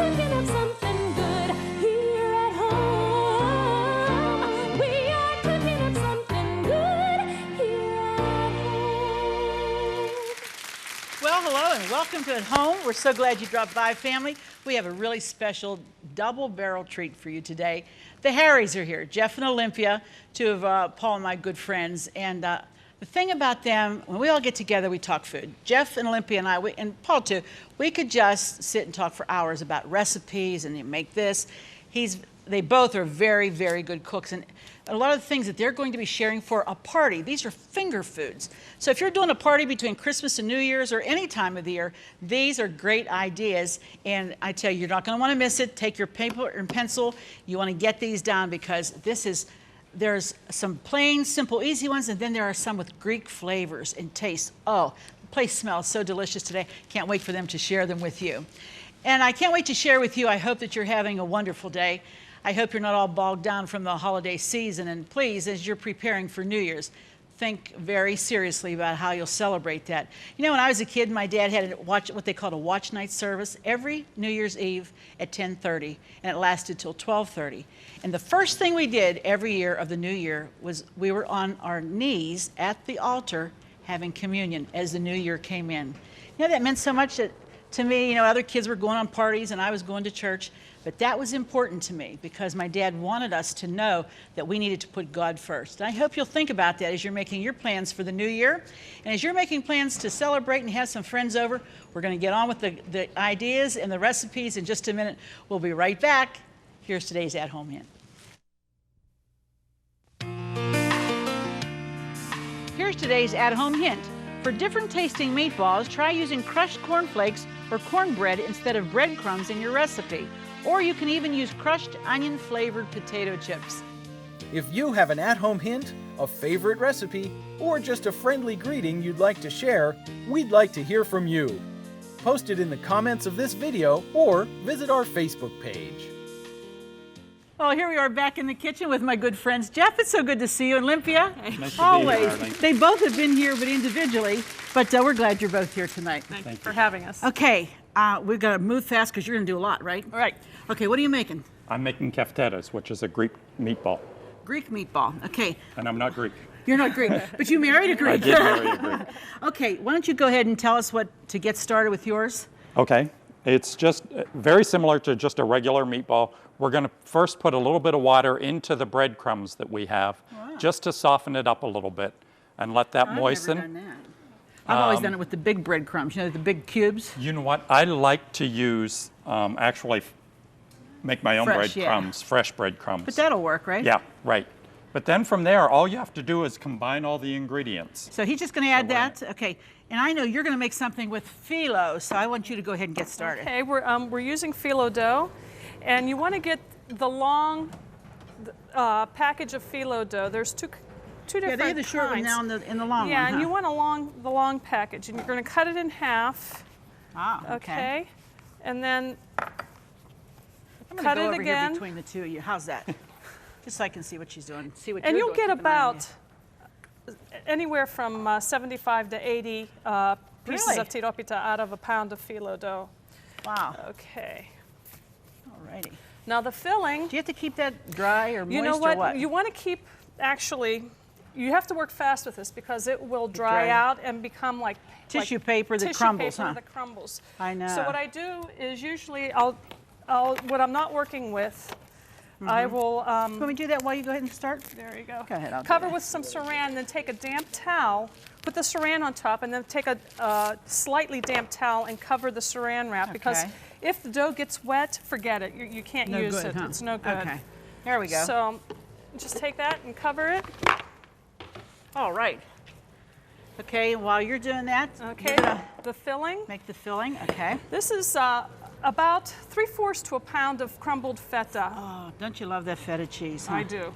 cooking up something good here at home. We are cooking up something good here at home. Well, hello and welcome to At Home. We're so glad you dropped by, family. We have a really special double barrel treat for you today. The Harrys are here, Jeff and Olympia, two of Paul and my good friends. And the thing about them, when we all get together, we talk food. Jeff and Olympia and I, and Paul too, we could just sit and talk for hours about recipes and you make this. They both are very, very good cooks. And a lot of the things that they're going to be sharing for a party, these are finger foods. So if you're doing a party between Christmas and New Year's or any time of the year, these are great ideas. And I tell you, you're not going to want to miss it. Take your paper and pencil. You want to get these down because there's some plain, simple, easy ones, and then there are some with Greek flavors and taste. Oh, the place smells so delicious today. Can't wait for them to share them with you. And I can't wait to share with you. I hope that you're having a wonderful day. I hope you're not all bogged down from the holiday season. And please, as you're preparing for New Year's, think very seriously about how you'll celebrate that. You know, when I was a kid, my dad had what they called a watch night service every New Year's Eve at 10:30, and it lasted till 12:30. And the first thing we did every year of the new year was we were on our knees at the altar having communion as the new year came in. You know, that meant so much to me. You know, other kids were going on parties and I was going to church. But that was important to me because my dad wanted us to know that we needed to put God first. And I hope you'll think about that as you're making your plans for the new year. And as you're making plans to celebrate and have some friends over, we're going to get on with the ideas and the recipes in just a minute. We'll be right back. Here's today's At Home Hint. Here's today's At Home Hint. For different tasting meatballs, try using crushed cornflakes or cornbread instead of breadcrumbs in your recipe. Or you can even use crushed onion-flavored potato chips. If you have an at-home hint, a favorite recipe, or just a friendly greeting you'd like to share, we'd like to hear from you. Post it in the comments of this video or visit our Facebook page. Well, here we are back in the kitchen with my good friends. Jeff, it's so good to see you. And Olympia, Nice always. to be here, darling. They both have been here, but individually. But we're glad you're both here tonight. Thank you for having us. Okay, we've got to move fast because you're going to do a lot, right? All right. Okay, what are you making? I'm making keftedes, which is a Greek meatball, Greek meatball. Okay, and I'm not Greek. you're not Greek, but you married a I Greek. did marry a Greek. Okay, why don't you go ahead and tell us what to get started with yours? Okay, it's just very similar to just a regular meatball. We're going to first put a little bit of water into the breadcrumbs that we have, just to soften it up a little bit and let that moisten. I've never done that. I've always done it with the big breadcrumbs, you know, the big cubes. You know what? I like to use, actually make my own Fresh, yeah. breadcrumbs, fresh breadcrumbs. But that'll work, right? Yeah, right. But then from there, all you have to do is combine all the ingredients. So he's just going to add we're that? Okay. And I know you're going to make something with phyllo, so I want you to go ahead and get started. Okay, we're using phyllo dough, and you want to get the long package of phyllo dough. There's two different Yeah, they have the short one kinds. now and the long one. Yeah, and huh? you want the long package, and you're going to cut it in half. Ah, Okay, and then I'm going cut to go it over again. here between the two of you. How's that? Just so I can see what she's doing. See what And you're you'll doing. get Keep an eye on about anywhere from 75 to 80 pieces Really? of tiropita out of a pound of phyllo dough. you. Wow. Okay. Alrighty. Now the filling. Do you have to keep that dry or moist You know or what? what? You want to keep, actually, you have to work fast with this because it will dry dry. out and become like Tissue paper that tissue crumbles, paper huh? that crumbles. I know. So what I do is usually when I'm not working with, I will, Can we do that while you go ahead and start? there you go. Go ahead, I'll do Cover that. with some saran, then take a damp towel, put the saran on top, and then take a slightly damp towel and cover the saran wrap because Okay. if the dough gets wet, forget it. You can't No use good, it. huh? It's no good. Okay. There we go. So just take that and cover it. All right. Okay, while you're doing that, Okay, you're gonna the filling. make the filling. Okay. This is about 3/4 to a pound of crumbled feta. Oh, don't you love that feta cheese? Huh? I do.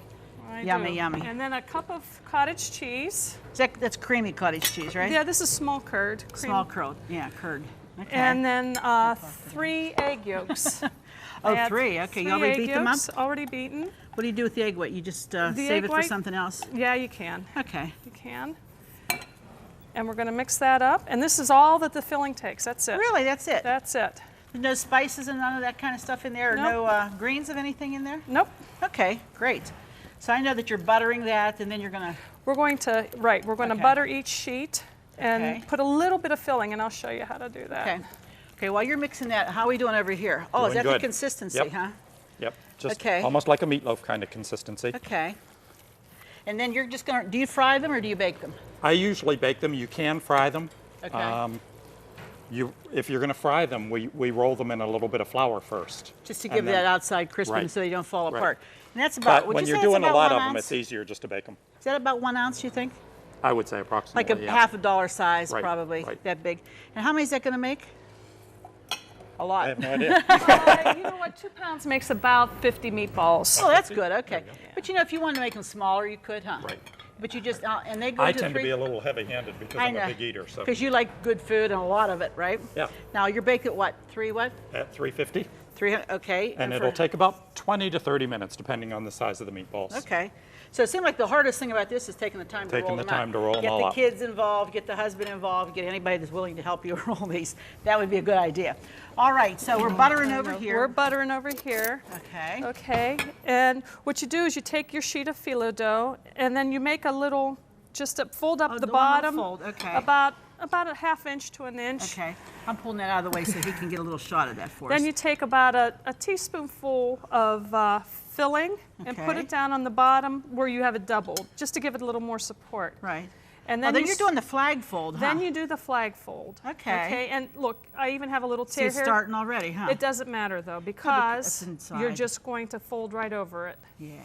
I Yummy, do. yummy. And then a cup of cottage cheese. That's creamy cottage cheese, right? Yeah, this is small curd. Small curd. Yeah, curd. Okay. And then 3 egg yolks. Oh, Add 3. Okay, you 3 already egg beat them up? yolks, Already beaten. What do you do with the egg white? You just save egg it for white- something else? Yeah, you can. Okay. You can. And we're going to mix that up. And this is all that the filling takes. That's it. Really, that's it? That's it. No spices and none of that kind of stuff in there, or Nope. no greens of anything in there? Nope. Okay, great. So I know that you're buttering that, and then you're gonna, We're going to, we're going to Okay. butter each sheet and Okay. put a little bit of filling, and I'll show you how to do that. okay. Okay, while you're mixing that, how are we doing over here? Oh, is Doing that the good. consistency, Yep. huh? Yep, just Okay. almost like a meatloaf kind of consistency. Okay. And then you're just gonna, do you fry them or do you bake them? I usually bake them. You can fry them. Okay. If you're going to fry them, we roll them in a little bit of flour first. Just to and give then- that outside crispiness Right. so they don't fall Right. apart. And that's about, But would when you you're say it's doing a about lot 1 of them, ounce? it's easier just to bake them. Is that about 1 ounce, you think? I would say Like approximately. a yeah. half a dollar size, Right, probably, right. that big. And how many is that gonna make? A lot. I have no idea. You know what? 2 pounds makes about 50 meatballs. Oh, that's good, okay. There you go. But you know, if you wanted to make them smaller, you could, huh? Right. But you just, and they go I to tend to 3 be a little heavy-handed because I I'm know. a big eater. So Because you like good food and a lot of it, right? Yeah. Now, you're baked at what, 3 what? at 350, 300, okay. and for- it'll take about 20 to 30 minutes, depending on the size of the meatballs. Okay. So it seemed like the hardest thing about this is taking the time to Taking roll the them out. time to roll them all Get out. the kids involved, get the husband involved, get anybody that's willing to help you roll these. That would be a good idea. All right, so we're buttering over We're here. buttering over here. Okay. Okay, and what you do is you take your sheet of phyllo dough, and then you make a little, just fold up Oh, the the one little bottom. fold, okay. About a ½ inch to an inch. Okay. I'm pulling that out of the way so he can get a little shot of that for us. Then you take about a teaspoonful of filling and put Okay. it down on the bottom where you have it doubled, just to give it a little more support. Right. And Oh, then, then you you're s- doing the flag fold, huh? Then you do the flag fold. Okay. Okay, and look, I even have a little So tear it's here. starting already, huh? It doesn't matter though, it's because you're inside. just going to fold right over it. Yeah.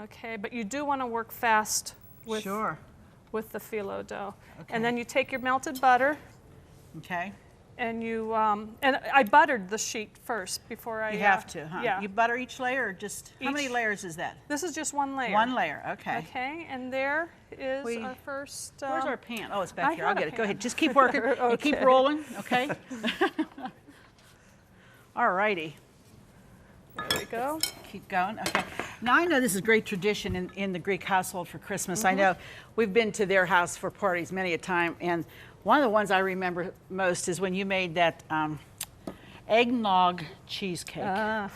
Okay, but you do want to work fast with, Sure. with the phyllo dough. Okay. And then you take your melted butter Okay. and you, and I buttered the sheet first before I. You have to, huh? Yeah. You butter each layer or just, how many Each- layers is that? This is just one layer. One layer, okay. Okay, and there is We- our first. Where's our pan? Oh, it's back I here. I'll had a get it. Go pan. ahead. Just keep working and keep Okay. rolling, okay? All righty. There we go. Keep going. Okay. Now I know this is great tradition in the Greek household for Christmas. Mm-hmm. I know we've been to their house for parties many a time, and one of the ones I remember most is when you made that eggnog cheesecake. Ah.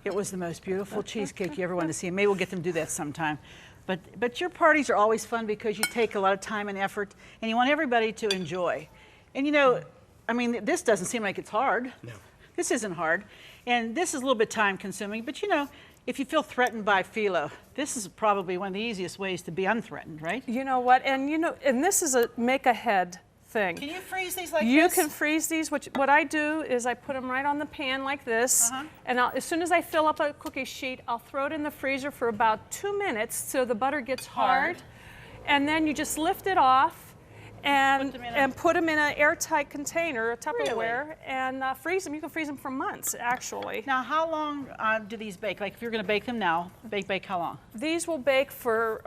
It was the most beautiful cheesecake you ever wanted to see. Maybe we'll get them to do that sometime. But your parties are always fun because you take a lot of time and effort, and you want everybody to enjoy. And you know, I mean, this doesn't seem like it's hard. No. This isn't hard. And this is a little bit time consuming, but you know, if you feel threatened by phyllo, this is probably one of the easiest ways to be unthreatened, right? You know what? And you know, and this is a make ahead thing. Can you freeze these like You this? can freeze these. What I do is I put them right on the pan like this, and as soon as I fill up a cookie sheet, I'll throw it in the freezer for about 2 minutes so the butter gets hard, and then you just lift it off and put them in an airtight container, a Tupperware, and freeze them. You can freeze them for months, actually. Now, how long do these bake? Like if you're going to bake them now, bake how long? These will bake for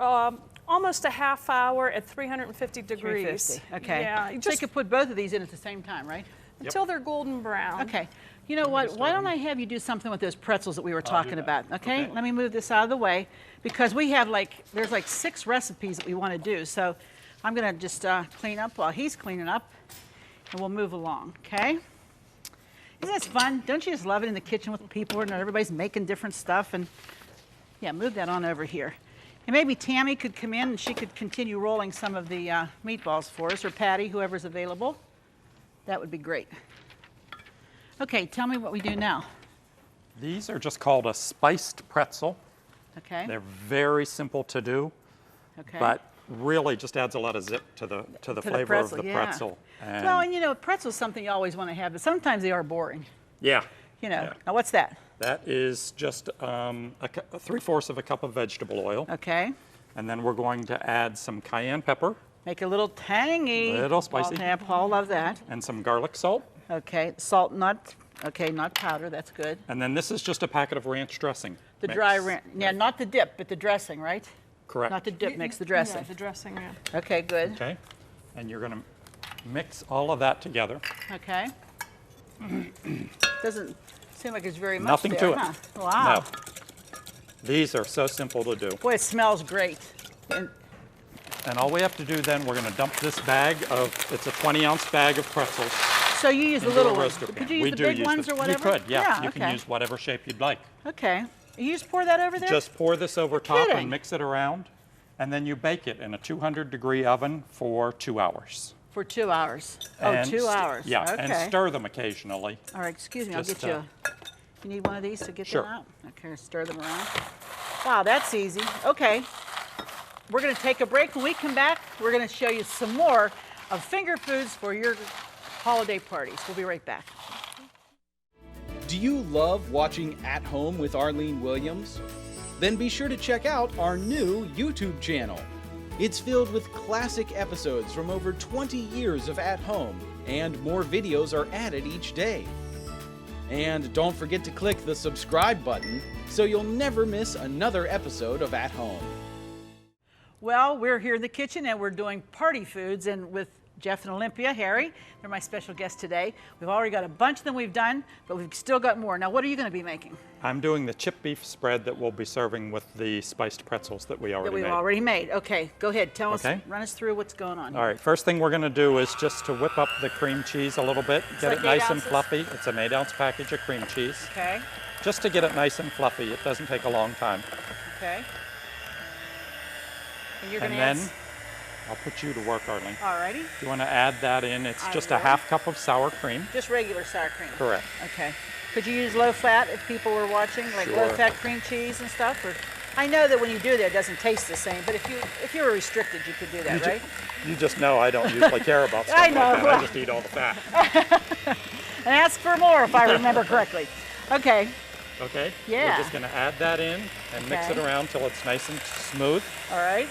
almost a ½ hour at 350 degrees. 350. Okay. Yeah, So you just could put both of these in at the same time, right? until they're golden brown. Okay. You know what? Why don't I have you do something with those pretzels that we were talking that. about? Okay? Okay. Let me move this out of the way because we have there's like 6 recipes that we want to do. So I'm going to just clean up while he's cleaning up, and we'll move along. Okay? Isn't this fun? Don't you just love it in the kitchen with people and everybody's making different stuff? And yeah, move that on over here. And maybe Tammy could come in and she could continue rolling some of the meatballs for us, or Patty, whoever's available. That would be great. Okay, tell me what we do now. These are just called a spiced pretzel. Okay. They're very simple to do, Okay. but really just adds a lot of zip to the flavor of the yeah. pretzel. Well, and you know, pretzel's something you always want to have, but sometimes they are boring. Yeah. You know. Yeah. Now, what's that? That is just 3/4 of a cup of vegetable oil. Okay. And then we're going to add some cayenne pepper Make it a little tangy. Little spicy. Paul love that. and some garlic salt. Okay. Salt, not powder. That's good. And then this is just a packet of ranch dressing. The mix. dry ranch. Yeah, not the dip, but the dressing, right? Correct. Not the dip mix, the dressing. Yeah, the dressing, yeah. Okay, good. Okay. And you're going to mix all of that together. Okay. Doesn't seem like it's very much Nothing there, to it. huh? Wow. No. These are so simple to do. Boy, it smells great. And And all we have to do then, we're going to dump this bag of, it's a 20-ounce bag of pretzels. So you use the into little a ones. roaster pan. Could you use We the do big use ones or whatever? You could, yeah. You okay. can use whatever shape you'd like. Okay. You just pour that over there? Just pour this over top kidding. and mix it around, and then you bake it in a 200-degree oven for 2 hours. For 2 hours. Oh, And 2 hours. Yeah, Okay. and stir them occasionally. All right, excuse me, I'll Just, get you you need one of these to get Sure. them out? Okay, stir them around. Wow, that's easy. Okay. We're going to take a break. When we come back, we're going to show you some more of finger foods for your holiday parties. We'll be right back. Do you love watching At Home with Arlene Williams? Then be sure to check out our new YouTube channel. It's filled with classic episodes from over 20 years of At Home, and more videos are added each day. And don't forget to click the subscribe button so you'll never miss another episode of At Home. Well, we're here in the kitchen and we're doing party foods, and with Jeff and Olympia, Harry, they're my special guests today. We've already got a bunch of them we've done, but we've still got more. Now, what are you going to be making? I'm doing the chip beef spread that we'll be serving with the spiced pretzels that we That already we've made. already made. Okay, go ahead. Tell us, Okay. run us through what's going on. All right, first thing we're going to do is just to whip up the cream cheese a little bit, get like it nice 8 and ounces? fluffy. It's an 8-ounce package of cream cheese. Okay, Just to get it nice and fluffy. It doesn't take a long time. okay. And you're going And to add. then I'll put you to work, Arlene. Alrighty. You want to add that in. It's I just a will. half cup of sour cream. Just regular sour cream. Correct. Okay. Could you use low fat if people were watching, like low Sure. fat cream cheese and stuff? Or I know that when you do that, it doesn't taste the same. But if you were restricted, you could do that, right? You just know I don't usually care about stuff I know, like that. well. I just eat all the fat. And ask for more if I remember correctly. Okay. Okay? Yeah. We're just going to add that in and mix it Okay. around till it's nice and smooth. All right.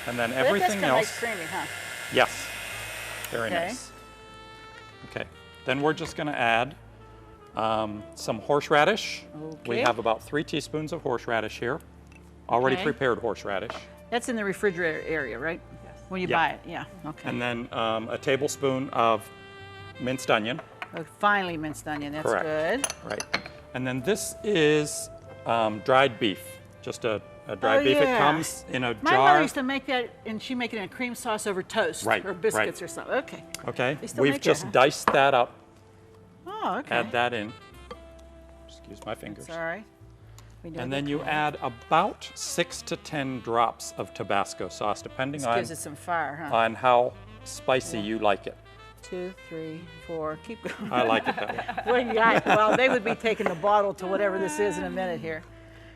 And then But it does everything come else. nice creamy, huh? Yes. Very Okay. nice. Okay. Then we're just going to add some horseradish. We Okay. have about 3 teaspoons of horseradish here. Already Okay. prepared horseradish. That's in the refrigerator area, right? Yes. When you Yeah. buy it, yeah. Okay. And then a tablespoon of minced onion. Oh, finely minced onion. That's Correct. good. Right. And then this is dried beef. Just a dried Oh, beef. It yeah. comes in a My jar. mother used to make that, and she make it in a cream sauce over toast Right, or biscuits right. or something. Okay. Okay. They still We've make that, just huh? diced that up. Oh, okay. Add that in. Excuse my fingers. Sorry. And then you add about 6 to 10 drops of Tabasco sauce, depending This on, gives it some fire, huh? on how spicy you like it. 2, 3, 4. Keep going. I like it that way. What you got? Well, they would be taking the bottle to whatever this is in a minute here.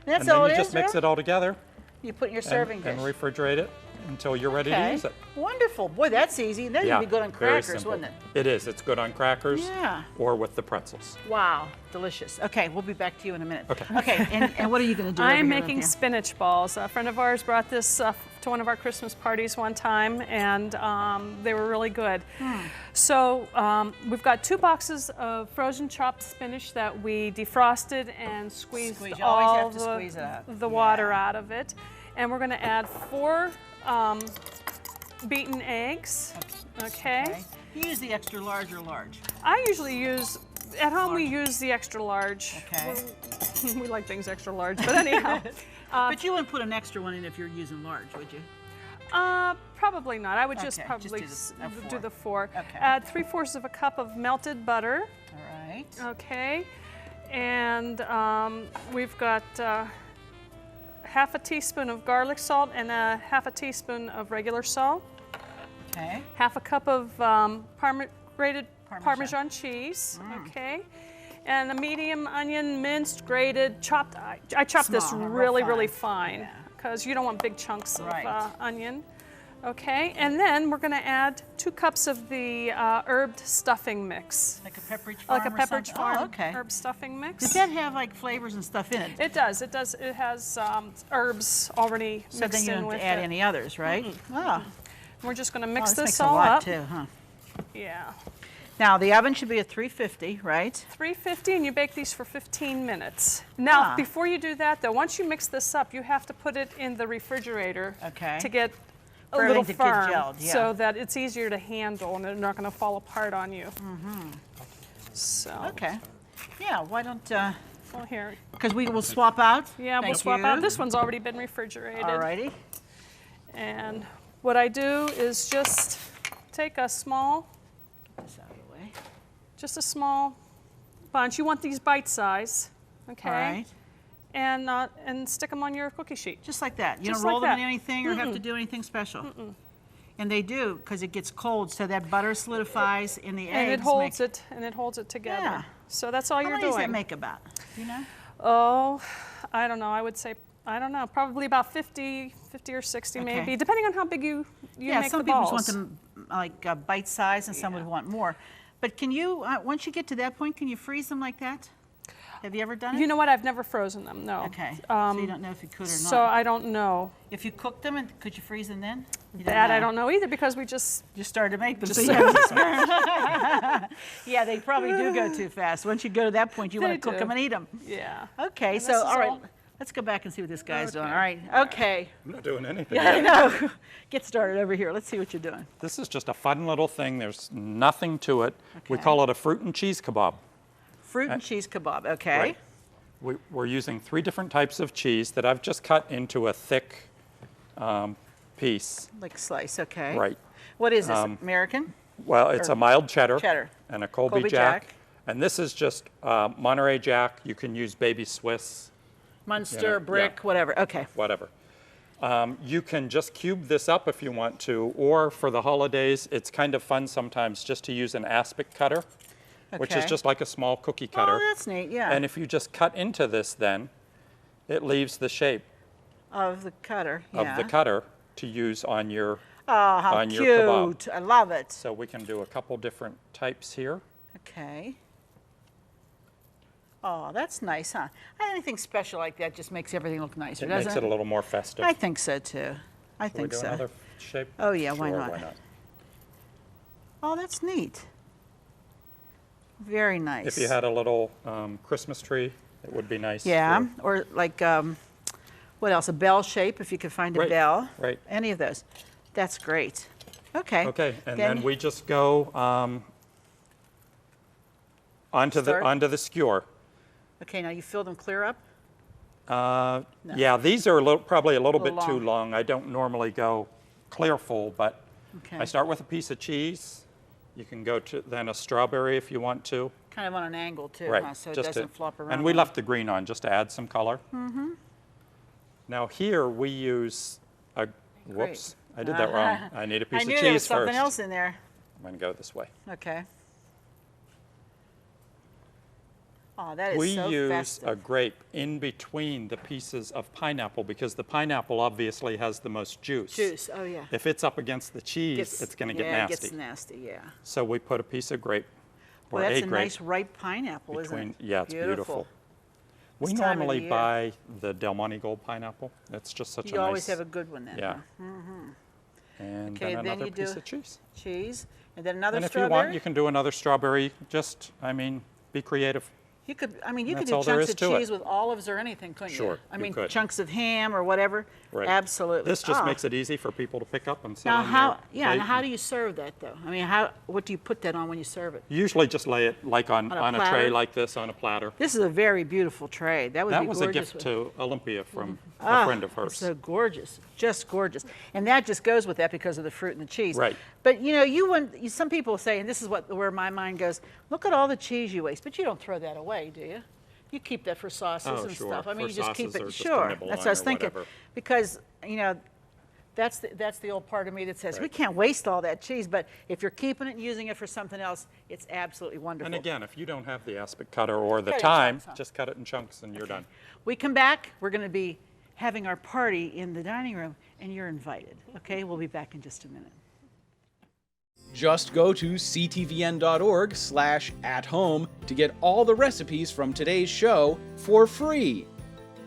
And that's And then all you it just is, mix Earl? it all together You put in your and, serving dish. and refrigerate it until you're ready to Okay. use it. Wonderful. Boy, that's easy. That would be good on very crackers, simple. wouldn't it? It is. It's good on crackers Yeah. or with the pretzels. Wow, delicious. Okay, we'll be back to you in a minute. Okay. Okay, and what are you going to do? over I'm here, making Olympia? spinach balls. A friend of ours brought this to one of our Christmas parties one time, and they were really good. So we've got 2 boxes of frozen chopped spinach that we defrosted and squeezed Squeeze. You always all have to squeeze it out. the water out of it. And we're going to add 4 beaten eggs. Okay. You use the extra large or large? I usually use, at home we use the extra large. Okay. We like things extra large, but anyhow. But you wouldn't put an extra one in if you're using large, would you? Probably not. I would just Okay, probably just do the do the 4. Okay. Add 3/4 of a cup of melted butter. All right. Okay. And we've got half a teaspoon of garlic salt and half a teaspoon of regular salt. Okay. Half a cup of grated Parmesan. Parmesan cheese. Okay. And a medium onion, minced, grated, chopped. I chopped this Small, real really, fine. really fine Yeah. because you don't want big chunks of Right. onion. Okay, and then we're going to add 2 cups of the herbed stuffing mix. Like a Pepperidge Farm Like a or Pepperidge something? Farm Oh, okay. herb stuffing mix. Does that have like flavors and stuff in it? It does. It does. It has herbs already So then mixed you in don't with have to add it. any others, right? Oh, We're just going to oh, mix this this makes a all lot up. too, huh? Yeah. Now the oven should be at 350, right? 350, and you bake these for 15 minutes. Now, Ah. before you do that, though, once you mix this up, you have to put it in the refrigerator Okay. to get a For little everything to get firm, gelled, yeah. so that it's easier to handle and they're not going to fall apart on you. So, Okay. Yeah. Why don't? well, here. Because we will swap out. Yeah, we'll Thank swap you. out. This one's already been refrigerated. Alrighty. And what I do is just take a small This out of the way. just a small bunch. You want these bite size, okay? All right. And stick them on your cookie sheet. Just like that. You Just don't roll like them in that. anything or have to do anything special. And they do, because it gets cold, so that butter solidifies in the eggs. And it holds it together. Yeah. So that's all How you're many does that doing. make about? Do you know? Oh, I don't know. I would say, I don't know, probably about 50 or 60 Okay. maybe, depending on how big you Yeah, make some the people balls. just want them like bite size, and some would want more. But can you, once you get to that point, can you freeze them like that? Have you ever done it? You know what? I've never frozen them, no. Okay, so you don't know if you could or not. So I don't know. If you cooked them, and could you freeze them then? You That I don't know either because we just, started to make them, so you have to experiment. Yeah, they probably do go too fast. Once you go to that point, you want They to cook do. them and eat them. yeah. Okay, And so this is all right, all- let's go back and see what this guy's doing. All right, okay. I'm not doing anything. I know. Get started over here. Let's see what you're doing. This is just a fun little thing. There's nothing to it. We Okay. call it a fruit and cheese kebab. Fruit and cheese kebab. Okay. Right. We're using 3 different types of cheese that I've just cut into a thick piece. Like slice. Okay. Right. What is this? American? Well, it's a mild cheddar. Cheddar. And a Colby, Colby Jack. Jack. And this is just Monterey Jack. You can use baby Swiss, Munster, yeah. brick, whatever. Okay. whatever. You can just cube this up if you want to, or for the holidays, it's kind of fun sometimes just to use an aspic cutter, which is Okay. just like a small cookie cutter. Oh, that's neat. Yeah. And if you just cut into this then, it leaves the shape of the cutter. Yeah. of the cutter to use on your, Oh, how on your kebab. cute. I love it. So we can do a couple different types here. Okay. Oh, that's nice, huh? Anything special like that just makes everything look nicer, It doesn't makes it a little more festive. I think so too. I Can we think do so. another shape? Oh, yeah, why Sure, not? Why not? Oh, that's neat. Very nice. If you had a little Christmas tree, it would be nice. Yeah, for- or like, what else? A bell shape, if you could find a Right, bell. right. Any of those. That's great. Okay. Okay, and then we just go onto Start? the skewer. Okay, now you fill them clear up? Yeah, these are probably a little bit Little too long. long. I don't normally go clear full, but Okay. I start with a piece of cheese. You can go to then a strawberry if you want to. Kind of on an angle too, Right. huh? So it just doesn't flop around. And we on- left the green on just to add some color. Mm-hmm. Now here we use a, whoops, I did that wrong. I need a piece I of knew cheese there was something first. else in there. I'm going to go this way. Okay. Oh, that is We so use festive. a grape in between the pieces of pineapple because the pineapple obviously has the most juice. Juice, oh yeah. If it's up against the cheese, it's going to get yeah, nasty. it gets nasty, yeah. So we put a piece of grape or Well, that's a grape nice ripe pineapple, isn't between. it? Yeah, it's beautiful. We This time of the normally year. buy the Del Monte Gold pineapple. It's just such You a nice. always have a good one then, Yeah. huh? And Okay, then then another you do piece of cheese. Cheese, and then another And if you strawberry? want, you can do another strawberry. Just, I mean, be creative. You could, I mean, you could That's do all there chunks is of to it. cheese with olives or anything, couldn't you? Sure, I you mean, could. chunks of ham or whatever. Right. Absolutely. This just Ah. makes it easy for people to pick up and sit Now on how? their Yeah. plate Now how and- do you serve that though? I mean, what do you put that on when you serve it? Usually just lay it like on On a a tray platter? like this on a platter. This is a very beautiful tray. That would That be was a gorgeous. gift to Olympia from Ah, a friend of hers. It's so gorgeous, just gorgeous, and that just goes with that because of the fruit and the cheese. Right. But you know, you wouldn't. Some people say, and this is where my mind goes. Look at all the cheese you waste, but you don't throw that away, do you? You keep that for sauces Oh, and sure, stuff. I mean, for you just keep sauces it. or just to Sure, nibble that's on what I was or thinking. whatever. Because you know, that's the old part of me that says we can't waste all that cheese. But if you're keeping it and using it for something else, it's absolutely wonderful. And again, if you don't have the aspic cutter or the Cut it in time, chunks, huh? just cut it in chunks and you're done. We come back, we're going to be having our party in the dining room, and you're invited. Okay, we'll be back in just a minute. Just go to ctvn.org/at-home to get all the recipes from today's show for free.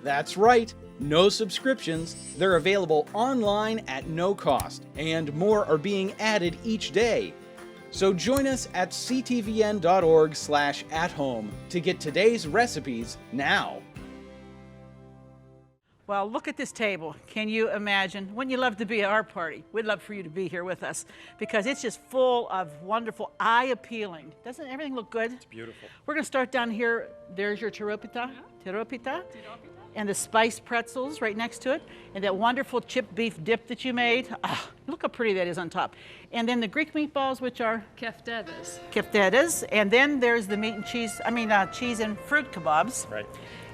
That's right, no subscriptions. They're available online at no cost, and more are being added each day. So join us at ctvn.org/at-home to get today's recipes now. Well, look at this table. Can you imagine? Wouldn't you love to be at our party? We'd love for you to be here with us because it's just full of wonderful, eye-appealing. Doesn't everything look good? It's beautiful. We're going to start down here. There's your tiropita, and the spiced pretzels right next to it, and that wonderful chipped beef dip that you made. Ah, look how pretty that is on top. And then the Greek meatballs, which are keftedes, and then there's the meat and cheese. Cheese and fruit kebabs. Right.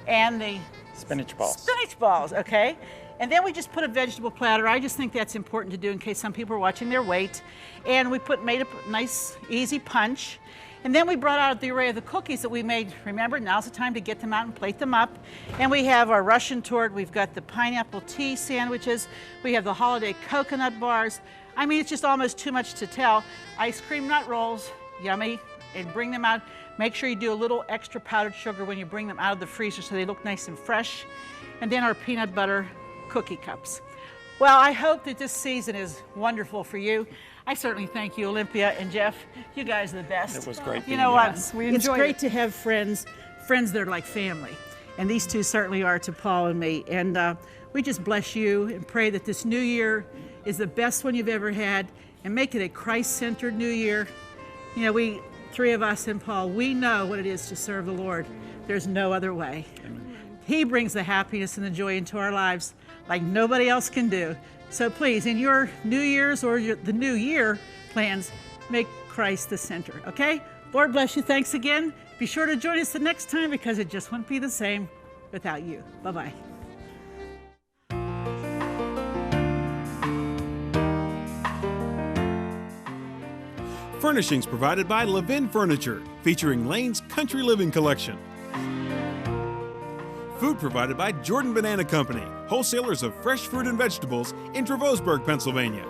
And the Spinach balls. spinach balls, okay? And then we just put a vegetable platter. I just think that's important to do in case some people are watching their weight. And we made a nice, easy punch. And then we brought out the array of the cookies that we made. Remember, now's the time to get them out and plate them up. And we have our Russian torte. We've got the pineapple tea sandwiches. We have the holiday coconut bars. It's just almost too much to tell. Ice cream nut rolls, yummy. And bring them out. Make sure you do a little extra powdered sugar when you bring them out of the freezer so they look nice and fresh. And then our peanut butter cookie cups. Well, I hope that this season is wonderful for you. I certainly thank you, Olympia and Jeff. You guys are the best. It was great You being know here. what? Yes, we It's enjoyed great it. to have friends that are like family. And these two certainly are to Paul and me. And we just bless you and pray that this new year is the best one you've ever had and make it a Christ-centered new year. We three of us and Paul, we know what it is to serve the Lord. There's no other way. He brings the happiness and the joy into our lives like nobody else can do. So please, in your New Year's or the New Year plans, make Christ the center, okay? Lord bless you. Thanks again. Be sure to join us the next time because it just wouldn't be the same without you. Bye-bye. Furnishings provided by Levin Furniture, featuring Lane's Country Living Collection. Food provided by Jordan Banana Company, wholesalers of fresh fruit and vegetables in Trevosburg, Pennsylvania.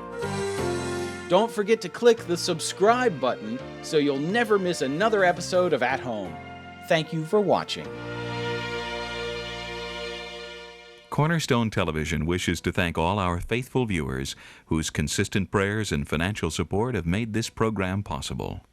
Don't forget to click the subscribe button so you'll never miss another episode of At Home. Thank you for watching. Cornerstone Television wishes to thank all our faithful viewers whose consistent prayers and financial support have made this program possible.